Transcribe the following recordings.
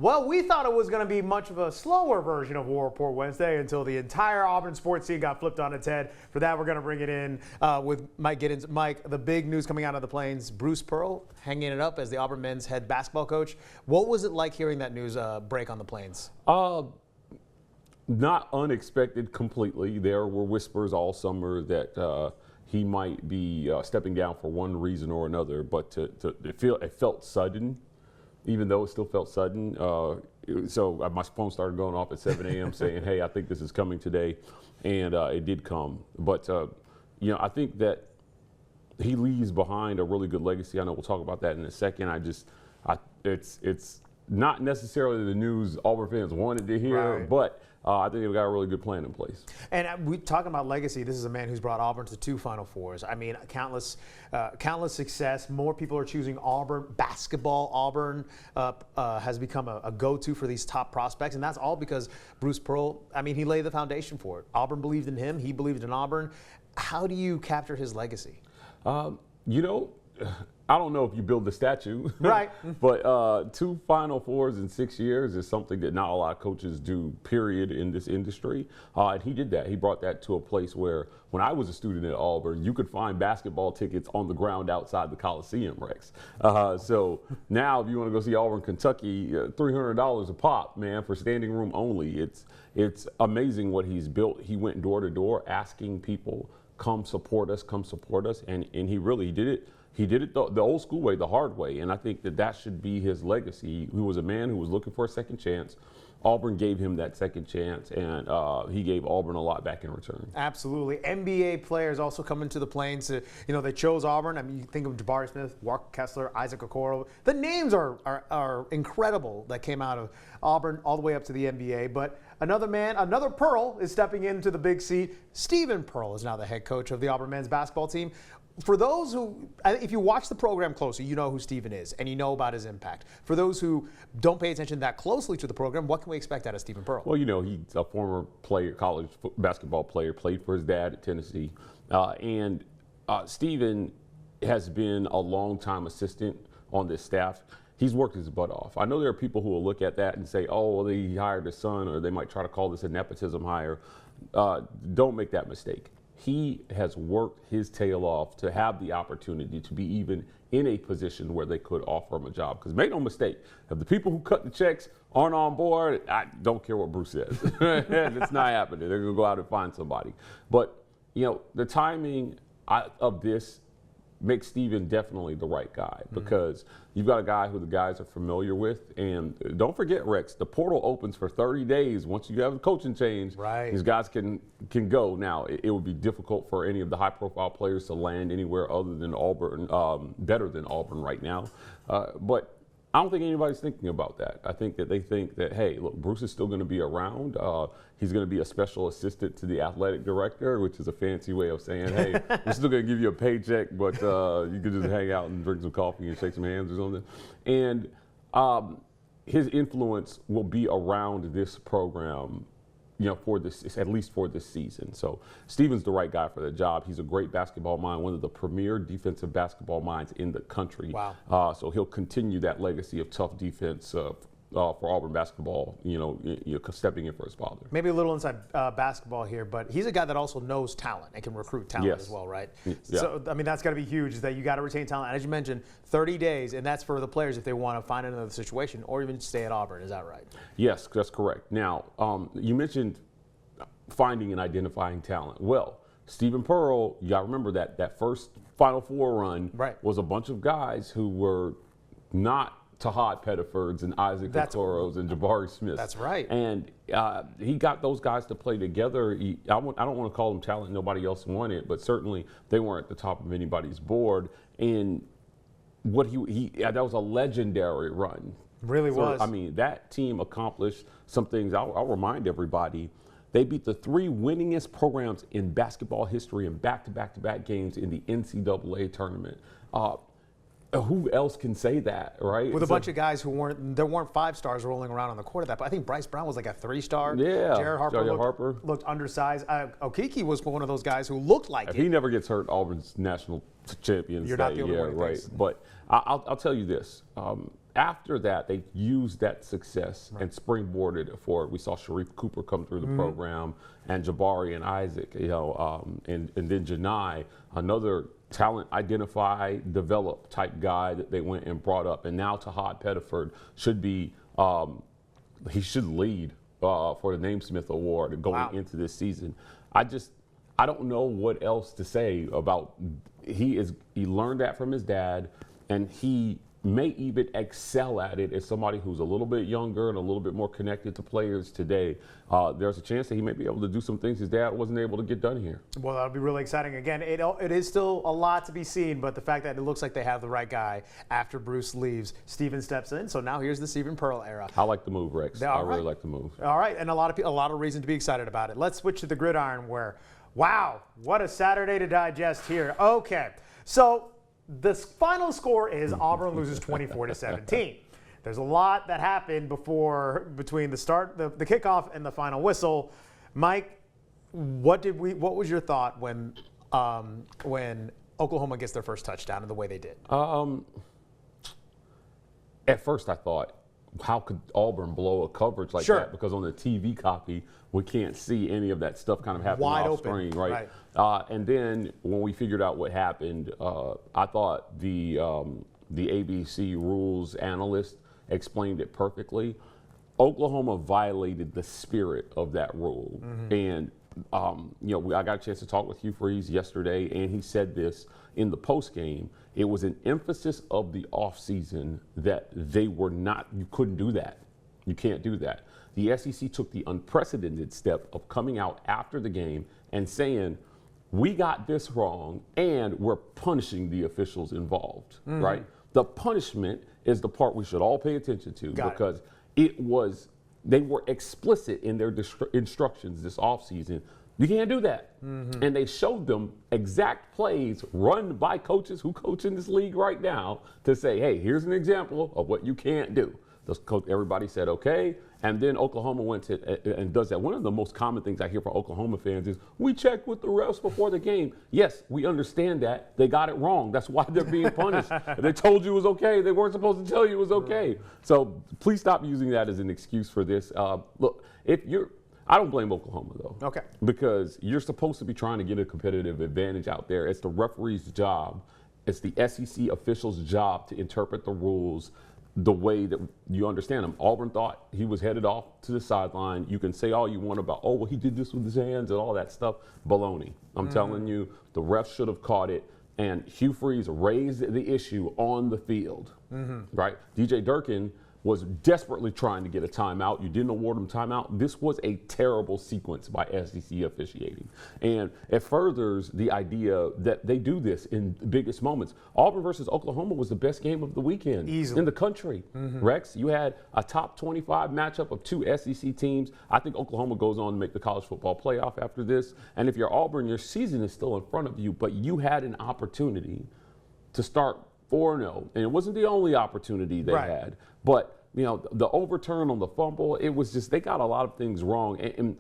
Well, we thought it was going to be much of a slower version of War Rapport Wednesday until the entire Auburn sports scene got flipped on its head. For that, we're going to bring it in with Mike Gittens. Mike, the big news coming out of the Plains, Bruce Pearl hanging it up as the Auburn men's head basketball coach. What was it like hearing that news break on the Plains? Not unexpected completely. There were whispers all summer that he might be stepping down for one reason or another, but it felt sudden. Even though it still felt sudden. So my phone started going off at 7 a.m. saying, hey, I think this is coming today. And it did come. But, I think that he leaves behind a really good legacy. I know we'll talk about that in a second. It's not necessarily the news Auburn fans wanted to hear, right. But I think they've got a really good plan in place. And we talking about legacy. This is a man who's brought Auburn to 2 Final Fours. I mean, countless success. More people are choosing Auburn basketball. Auburn has become a go-to for these top prospects, and that's all because Bruce Pearl. I mean, he laid the foundation for it. Auburn believed in him. He believed in Auburn. How do you capture his legacy? I don't know if you build the statue, right? But 2 Final Fours in 6 years is something that not a lot of coaches do, period, in this industry. And he did that. He brought that to a place where when I was a student at Auburn, you could find basketball tickets on the ground outside the Coliseum, Rex. So now if you want to go see Auburn, Kentucky, $300 a pop, man, for standing room only. It's amazing what he's built. He went door to door asking people, come support us, and he really did it. He did it the old school way, the hard way, and I think that should be his legacy. He was a man who was looking for a second chance. Auburn gave him that second chance, and he gave Auburn a lot back in return. Absolutely. NBA players also coming to the Plains. They chose Auburn. I mean, you think of Jabari Smith, Walker Kessler, Isaac Okoro. The names are incredible that came out of Auburn all the way up to the NBA. But another man, another Pearl, is stepping into the big seat. Stephen Pearl is now the head coach of the Auburn men's basketball team. For those who, if you watch the program closely, you know who Stephen is and you know about his impact. For those who don't pay attention that closely to the program, what can we expect out of Stephen Pearl? Well, he's a former player, college basketball player, played for his dad at Tennessee. And Stephen has been a long-time assistant on this staff. He's worked his butt off. I know there are people who will look at that and say, oh, well, he hired his son, or they might try to call this a nepotism hire. Don't make that mistake. He has worked his tail off to have the opportunity to be even in a position where they could offer him a job. Because make no mistake, if the people who cut the checks aren't on board, I don't care what Bruce says. It's not happening. They're going to go out and find somebody. But, the timing of this makes Stephen definitely the right guy, because you've got a guy who the guys are familiar with. And don't forget, Rex, the portal opens for 30 days. Once you have a coaching change, right, these guys can go. Now, it would be difficult for any of the high-profile players to land anywhere other than Auburn, better than Auburn right now. But I don't think anybody's thinking about that. I think that they think that, hey, look, Bruce is still going to be around. He's going to be a special assistant to the athletic director, which is a fancy way of saying, hey, we're still going to give you a paycheck, but you can just hang out and drink some coffee and shake some hands or something. And his influence will be around this program, for this, at least for this season. So Stephen's the right guy for the job. He's a great basketball mind, one of the premier defensive basketball minds in the country. Wow. So he'll continue that legacy of tough defense for Auburn basketball, stepping in for his father. Maybe a little inside basketball here, but he's a guy that also knows talent and can recruit talent as well, right? Yeah. So, I mean, that's got to be huge, is that you got to retain talent. As you mentioned, 30 days, and that's for the players if they want to find another situation or even stay at Auburn. Is that right? Yes, that's correct. Now, you mentioned finding and identifying talent. Well, Stephen Pearl, you got to remember that first Final Four run was a bunch of guys who were not Tahad Pettifords and Isaac Okoros and Jabari Smith. That's right. And he got those guys to play together. I don't want to call them talent nobody else wanted, but certainly they weren't at the top of anybody's board. And what that was a legendary run. Really was. I mean, that team accomplished some things. I'll remind everybody. They beat the 3 winningest programs in basketball history in back-to-back-to-back games in the NCAA tournament. Who else can say that, right? With a bunch of guys there weren't 5 stars rolling around on the court at that. But I think Bryce Brown was like a 3-star. Yeah. Jared Harper looked undersized. Okeke was one of those guys who looked like if he never gets hurt, Auburn's national champions. You're not the only one who right. thinks. But I'll tell you this. after that, they used that success and springboarded it forward. We saw Sharif Cooper come through the program, and Jabari and Isaac, and then Janai, another talent identify, develop type guy that they went and brought up. And now Tahad Pettiford should be, he should lead for the Naismith Award going into this season. I don't know what else to say about, he learned that from his dad, and he may even excel at it as somebody who's a little bit younger and a little bit more connected to players today. There's a chance that he may be able to do some things his dad wasn't able to get done here. Well, that'll be really exciting. Again, it is still a lot to be seen, but the fact that it looks like they have the right guy after Bruce leaves, Steven steps in. So now here's the Steven Pearl era. I like the move, Rex. I really like the move. All right, and a lot of reason to be excited about it. Let's switch to the gridiron where, wow, what a Saturday to digest here. Okay, so the final score is Auburn loses 24-17. There's a lot that happened between the start, the kickoff, and the final whistle. Mike, what was your thought when Oklahoma gets their first touchdown and the way they did? At first, I thought, how could Auburn blow a coverage like that? Because on the TV copy, we can't see any of that stuff kind of happening off screen, right? And then when we figured out what happened, I thought the ABC rules analyst explained it perfectly. Oklahoma violated the spirit of that rule. And, I got a chance to talk with Hugh Freeze yesterday, and he said this in the postgame. It was an emphasis of the offseason that you couldn't do that. You can't do that. The SEC took the unprecedented step of coming out after the game and saying, we got this wrong and we're punishing the officials involved, right? The punishment is the part we should all pay attention to because they were explicit in their instructions this offseason. You can't do that. And they showed them exact plays run by coaches who coach in this league right now to say, hey, here's an example of what you can't do. Everybody said, okay. And then Oklahoma went and does that. One of the most common things I hear from Oklahoma fans is, we checked with the refs before the game. Yes, we understand that. They got it wrong. That's why they're being punished. They told you it was okay. They weren't supposed to tell you it was okay. So please stop using that as an excuse for this. Look, I don't blame Oklahoma, though. Okay. Because you're supposed to be trying to get a competitive advantage out there. It's the referee's job. It's the SEC officials' job to interpret the rules the way that you understand them. Auburn thought he was headed off to the sideline. You can say all you want about, oh, well, he did this with his hands and all that stuff. Baloney. I'm telling you, the refs should have caught it. And Hugh Freeze raised the issue on the field, right? DJ Durkin was desperately trying to get a timeout. You didn't award him timeout. This was a terrible sequence by SEC officiating. And it furthers the idea that they do this in the biggest moments. Auburn versus Oklahoma was the best game of the weekend in the country. Rex, you had a top 25 matchup of two SEC teams. I think Oklahoma goes on to make the college football playoff after this. And if you're Auburn, your season is still in front of you, but you had an opportunity to start 4-0. And it wasn't the only opportunity they had. But, the overturn on the fumble, it was just, they got a lot of things wrong. And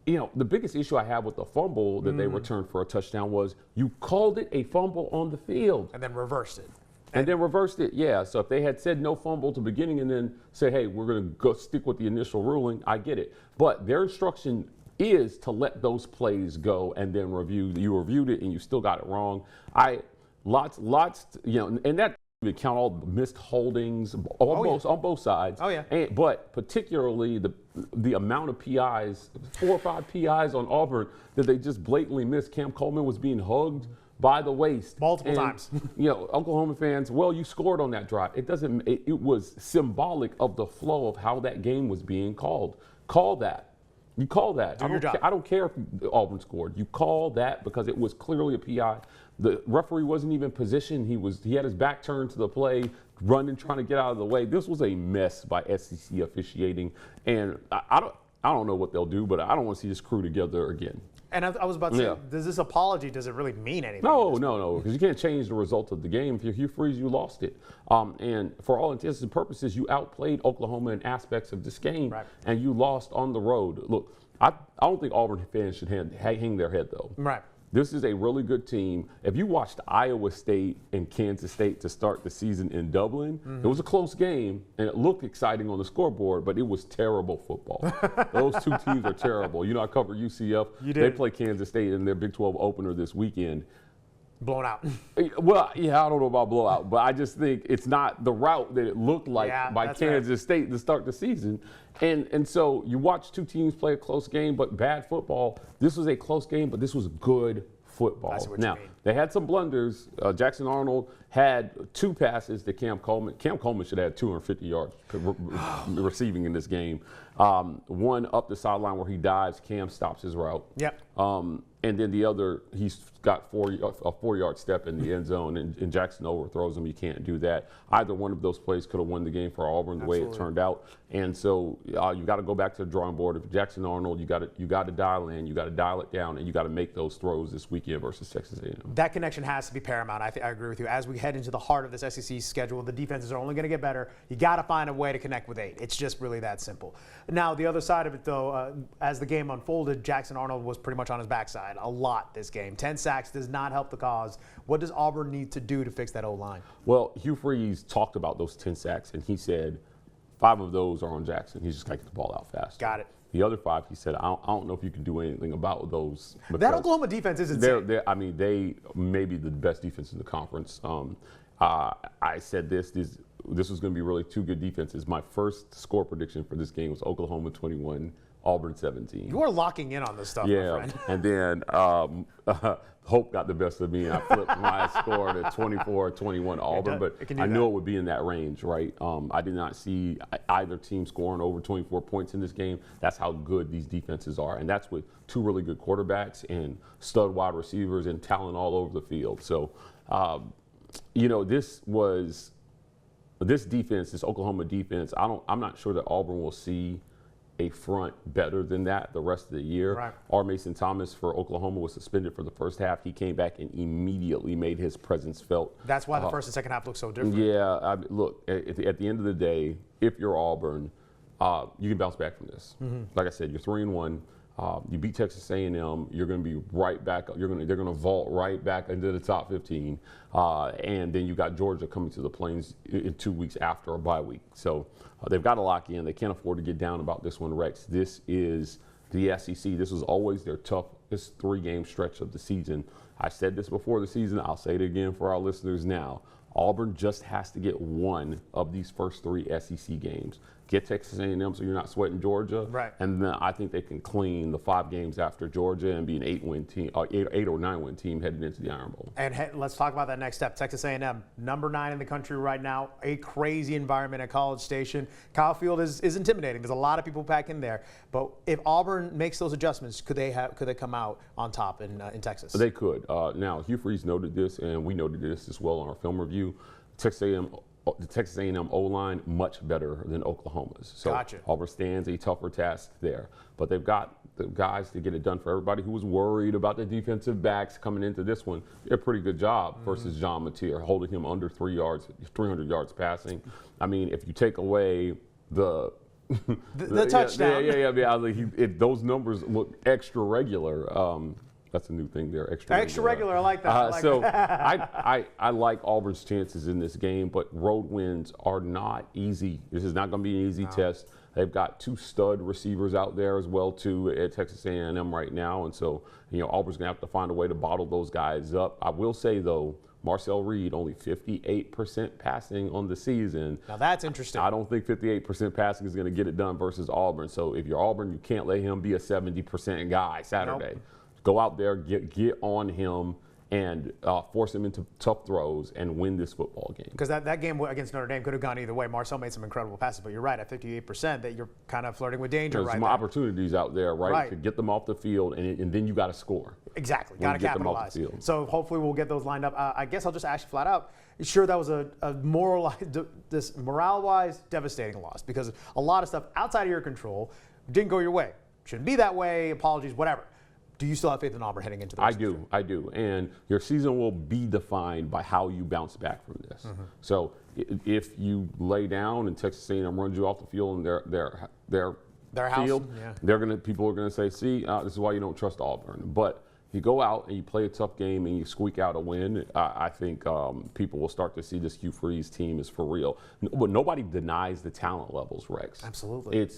the biggest issue I have with the fumble that they returned for a touchdown was you called it a fumble on the field. And then reversed it. Yeah. So if they had said no fumble to beginning and then say, hey, we're going to go stick with the initial ruling, I get it. But their instruction is to let those plays go and then review. You reviewed it and you still got it wrong. Lots, and that even count all the missed holdings on both sides. But particularly the amount of PIs, 4 or 5 PIs on Auburn that they just blatantly missed. Cam Coleman was being hugged by the waist multiple times. Oklahoma fans, well, you scored on that drive. It was symbolic of the flow of how that game was being called. Call that. You call that. I don't care if Auburn scored. You call that because it was clearly a PI. The referee wasn't even positioned. He had his back turned to the play, running, trying to get out of the way. This was a mess by SEC officiating, and I don't know what they'll do, but I don't want to see this crew together again. And I was about to say, does this apology, does it really mean anything? No, because you can't change the result of the game. If you're Hugh Freeze, you lost it. And for all intents and purposes, you outplayed Oklahoma in aspects of this game, and you lost on the road. Look, I don't think Auburn fans should hang their head, though. This is a really good team. If you watched Iowa State and Kansas State to start the season in Dublin, it was a close game, and it looked exciting on the scoreboard, but it was terrible football. Those two teams are terrible. You know, I covered UCF. You did. They play Kansas State in their Big 12 opener this weekend. Blown out. Well, yeah, I don't know about blowout, but I just think it's not the route that it looked like by Kansas State to start the season. And so you watch two teams play a close game, but bad football. This was a close game, but this was good football. That's what now, you mean. they had some blunders. Jackson Arnold had 2 passes to Cam Coleman. Cam Coleman should have had 250 yards receiving in this game. One up the sideline where he dives, Cam stops his route. Yep. And then the other, he's got a 4-yard step in the end zone, and Jackson overthrows him. You can't do that. Either one of those plays could have won the game for Auburn the way it turned out. And so you got to go back to the drawing board. If Jackson Arnold, you got to dial in, you got to dial it down, and you got to make those throws this weekend versus Texas A&M. That connection has to be paramount. I agree with you. As we head into the heart of this SEC schedule, the defenses are only going to get better. You got to find a way to connect with 8. It's just really that simple. Now, the other side of it, though, as the game unfolded, Jackson Arnold was pretty much on his backside a lot this game. 10 sacks does not help the cause. What does Auburn need to do to fix that O-line? Well, Hugh Freeze talked about those 10 sacks, and he said 5 of those are on Jackson. He's just got to get the ball out fast. Got it. The other 5, he said, I don't know if you can do anything about those. That Oklahoma defense is insane. They may be the best defense in the conference. I said this was going to be really 2 good defenses. My first score prediction for this game was Oklahoma 21, Auburn 17. You are locking in on this stuff, my friend. And then Hope got the best of me, and I flipped my score to 24-21 Auburn, but I knew it would be in that range, right? I did not see either team scoring over 24 points in this game. That's how good these defenses are, and that's with 2 really good quarterbacks and stud wide receivers and talent all over the field. So, this defense, this Oklahoma defense, I'm not sure that Auburn will see a front better than that the rest of the year. Right. R. Mason Thomas for Oklahoma was suspended for the first half. He came back and immediately made his presence felt. That's why the first and second half look so different. Yeah, look, at the end of the day, if you're Auburn, you can bounce back from this. Mm-hmm. Like I said, you're 3-1. You beat Texas A&M. You're going to be right back. They're going to vault right back into the top 15. And then you got Georgia coming to the Plains in 2 weeks after a bye week. So they've got to lock in. They can't afford to get down about this one, Rex. This is the SEC. This was always their toughest 3-game stretch of the season. I said this before the season. I'll say it again for our listeners now. Auburn just has to get one of these first 3 SEC games. Get Texas A&M so you're not sweating Georgia. Right. And then I think they can clean the 5 games after Georgia and be an 8-win team, 8 or 9-win team heading into the Iron Bowl. And let's talk about that next step. Texas A&M, number 9 in the country right now. A crazy environment at College Station. Kyle Field is intimidating. There's a lot of people back in there. But if Auburn makes those adjustments, could they come out on top in Texas? They could. Now, Hugh Freeze noted this, and we noted this as well on our film review. The Texas A&M O-line much better than Oklahoma's. So gotcha. Auburn stands a tougher task there. But they've got the guys to get it done for everybody who was worried about the defensive backs coming into this one. Did a pretty good job versus John Mateer, holding him under 300 yards passing. I mean, if you take away the touchdown. Those numbers look extra regular. That's a new thing there. Extra regular. I like that. I like Auburn's chances in this game, but road wins are not easy. This is not going to be an easy test. They've got 2 stud receivers out there as well too at Texas A&M right now, and so Auburn's going to have to find a way to bottle those guys up. I will say though, Marcel Reed only 58% passing on the season. Now that's interesting. I don't think 58% passing is going to get it done versus Auburn. So if you're Auburn, you can't let him be a 70% guy Saturday. Nope. Go out there, get on him, and force him into tough throws and win this football game. Because that game against Notre Dame could have gone either way. Marcel made some incredible passes, but you're right, at 58%, that you're kind of flirting with danger. There's some opportunities out there, right, to get them off the field, and then you got to score. Exactly, got to capitalize. So hopefully we'll get those lined up. I guess I'll just ask you flat out. Sure, that was a morale-wise devastating loss because a lot of stuff outside of your control didn't go your way. Shouldn't be that way. Apologies, whatever. Do you still have faith in Auburn heading into the season? I do. And your season will be defined by how you bounce back from this. Mm-hmm. So if you lay down and Texas A&M runs you off the field and their house, field, people are gonna say, see, this is why you don't trust Auburn. But you go out and you play a tough game and you squeak out a win, I think people will start to see this Hugh Freeze team is for real. But nobody denies the talent levels, Rex. Absolutely.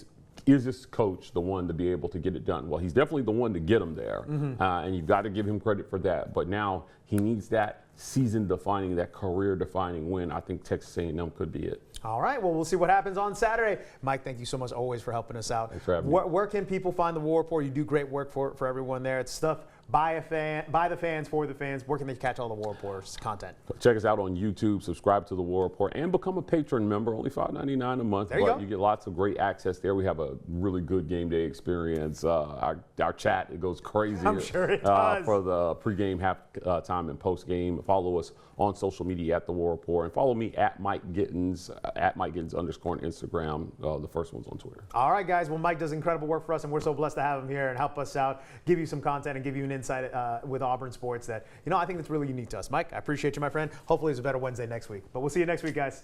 Is this coach the one to be able to get it done? Well, he's definitely the one to get him there, and you've got to give him credit for that. But now he needs that season-defining, that career-defining win. I think Texas A&M could be it. All right, well, we'll see what happens on Saturday. Mike, thank you so much always for helping us out. Thanks for having me. Where can people find the War Rapport? You do great work for everyone there. It's stuff by the fans, for the fans. Where can they catch all the War Rapport's content? Check us out on YouTube, subscribe to the War Rapport, and become a patron member. Only $5.99 a month. There you go. You get lots of great access there. We have a really good game day experience. Our chat, it goes crazy. I'm sure it does. For the pregame, halftime, and postgame. Follow us on social media at the War Rapport, and follow me at Mike Gittens, at Mike Gittens _ on Instagram. The first one's on Twitter. All right, guys. Well, Mike does incredible work for us, and we're so blessed to have him here and help us out, give you some content, and give you an insight with Auburn sports that, I think that's really unique to us. Mike, I appreciate you, my friend. Hopefully it's a better Wednesday next week. But we'll see you next week, guys.